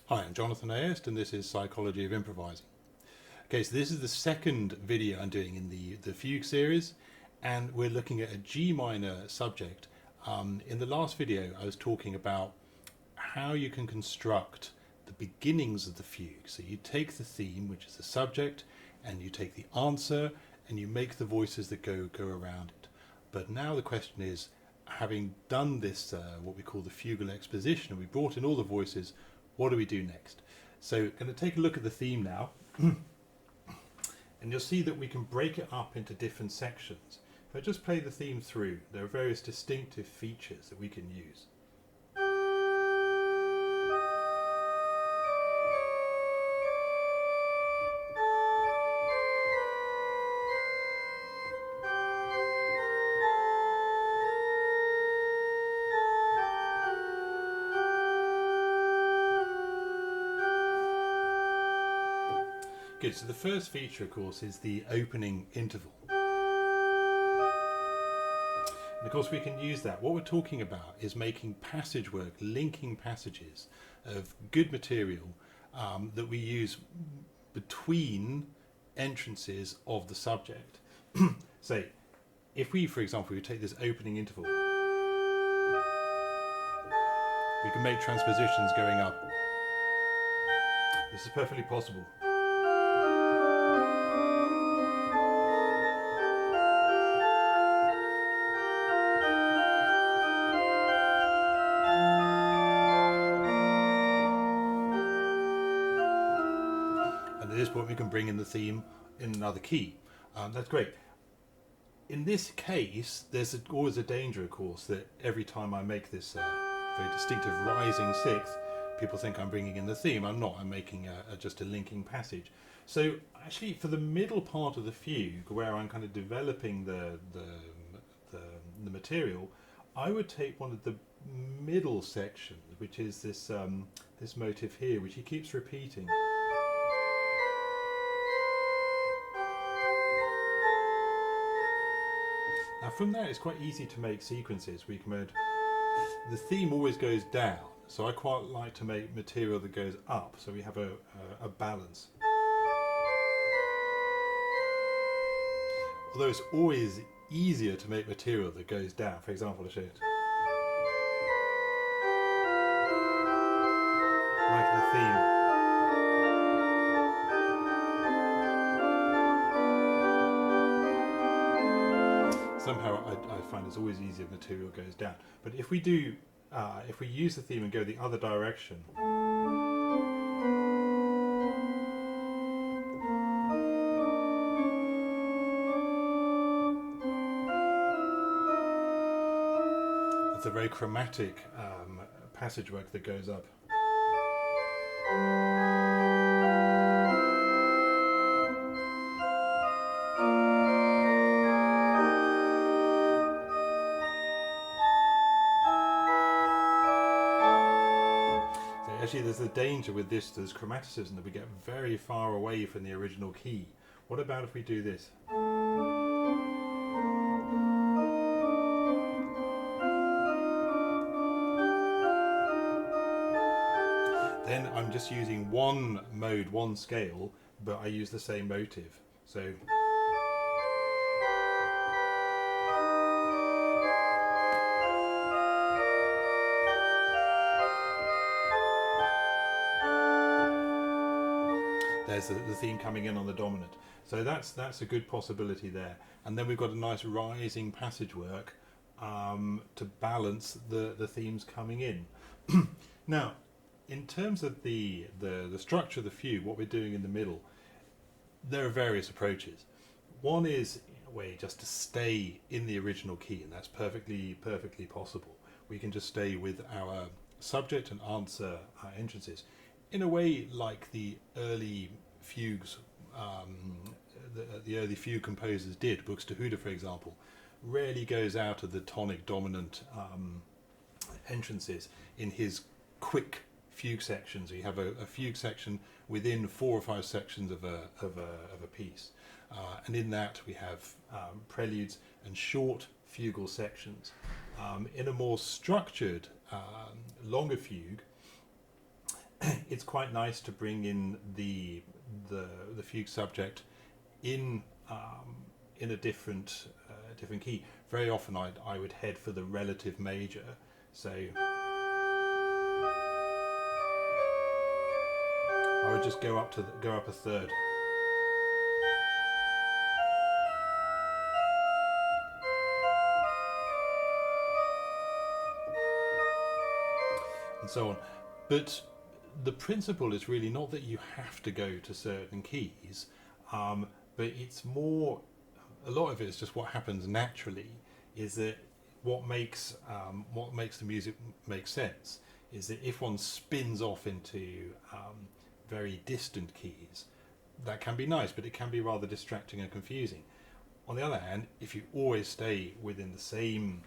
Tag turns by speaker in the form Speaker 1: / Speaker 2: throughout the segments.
Speaker 1: Hi, I'm Jonathan Ayest, and this is Psychology of Improvising. Okay, so this is the second video I'm doing in the Fugue series, and we're looking at a G minor subject. In the last video, I was talking about how you can construct the beginnings of the fugue. So you take the theme, which is the subject, and you take the answer, and you make the voices that go around it. But now the question is, having done this, what we call the fugal exposition, and we brought in all the voices, what do we do next? So I'm going to take a look at the theme now, and you'll see that we can break it up into different sections. If I just play the theme through, there are various distinctive features that we can use. Good, so the first feature, of course, is the opening interval. And of course, we can use that. What we're talking about is making passage work, linking passages of good material that we use between entrances of the subject. So, if we, for example, we take this opening interval, we can make transpositions going up. This is perfectly possible. And at this point we can bring in the theme in another key. That's great. In this case, there's always a danger, of course, that every time I make this very distinctive rising sixth, people think I'm bringing in the theme. I'm not. I'm making just a linking passage. So actually, for the middle part of the fugue, where I'm kind of developing the material, I would take one of the middle sections, which is this this motif here, which he keeps repeating. Now from there it's quite easy to make sequences. We can the theme always goes down, so I quite like to make material that goes up, so we have a balance. Although it's always easier to make material that goes down. For example, I'll show it. Like the theme. Somehow I find it's always easier if material goes down. But if we do, if we use the theme and go the other direction, it's a very chromatic passage work that goes up. Actually, there's a danger with this, there's chromaticism, that we get very far away from the original key. What about if we do this? Then I'm just using one mode, one scale, but I use the same motive. So there's the theme coming in on the dominant. So that's a good possibility there. And then we've got a nice rising passage work to balance the themes coming in. Now, in terms of the structure of the fugue, what we're doing in the middle, there are various approaches. One is, in a way, just to stay in the original key, and that's perfectly possible. We can just stay with our subject and answer entrances. In a way like the early fugues, the early fugue composers did. Buxtehude, for example, rarely goes out of the tonic dominant entrances in his quick fugue sections. You have a fugue section within 4 or 5 sections of a piece, and in that we have preludes and short fugal sections. In a more structured, longer fugue, it's quite nice to bring in the fugue subject in a different different key. Very often I would head for the relative major, so I would just go up a third. And so on. But the principle is really not that you have to go to certain keys, but it's more, a lot of it is just what happens naturally, is that what makes the music make sense is that if one spins off into very distant keys, that can be nice, but it can be rather distracting and confusing. On the other hand, if you always stay within the same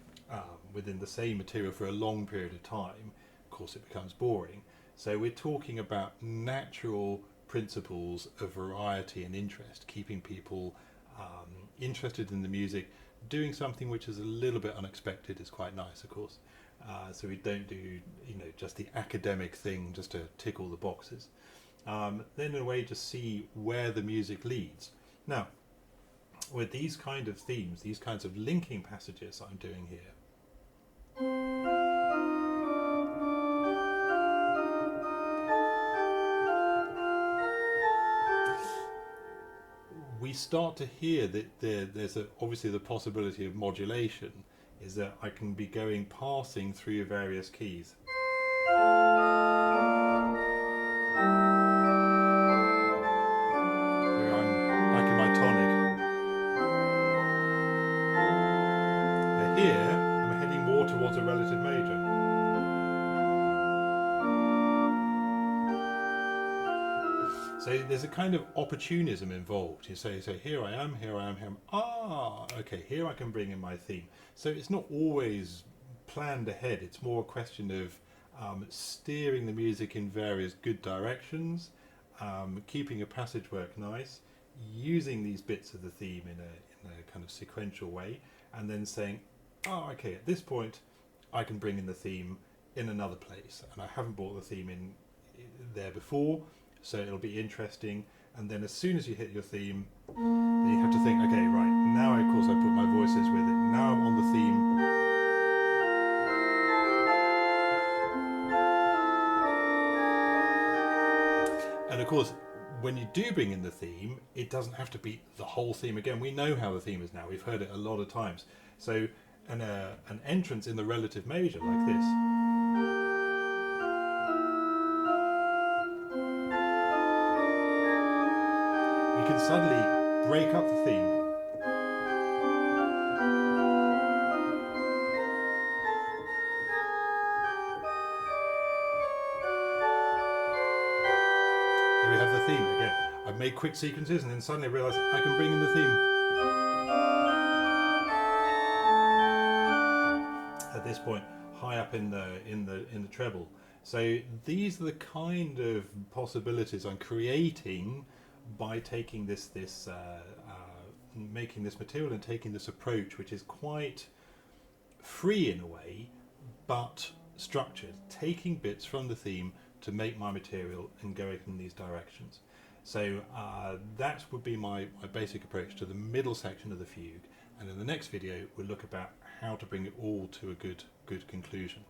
Speaker 1: material for a long period of time, of course it becomes boring. So we're talking about natural principles of variety and interest, keeping people interested in the music. Doing something which is a little bit unexpected is quite nice, of course. So we don't do, just the academic thing just to tick all the boxes. Then in a way just see where the music leads. Now, with these kind of themes, these kinds of linking passages I'm doing here, we start to hear that there's obviously the possibility of modulation, is that I can be passing through various keys. Here I'm back in my tonic. But here I'm heading more towards a relative major. So there's a kind of opportunism involved. You say, here I am, here I am, here I am. Ah, okay, here I can bring in my theme. So it's not always planned ahead. It's more a question of steering the music in various good directions, keeping a passage work nice, using these bits of the theme in a kind of sequential way, and then saying, oh, okay, at this point I can bring in the theme in another place, and I haven't brought the theme in there before. So it'll be interesting, and then as soon as you hit your theme, then you have to think, okay, right, now of course I put my voices with it, now I'm on the theme. And of course, when you do bring in the theme, it doesn't have to be the whole theme again. We know how the theme is now, we've heard it a lot of times. So an entrance in the relative major like this, can suddenly break up the theme. Here we have the theme again. I've made quick sequences and then suddenly I realise I can bring in the theme at this point, high up in the treble. So these are the kind of possibilities I'm creating by taking making this material and taking this approach, which is quite free in a way, but structured, taking bits from the theme to make my material and going in these directions. So that would be my basic approach to the middle section of the fugue, and in the next video we'll look about how to bring it all to a good conclusion.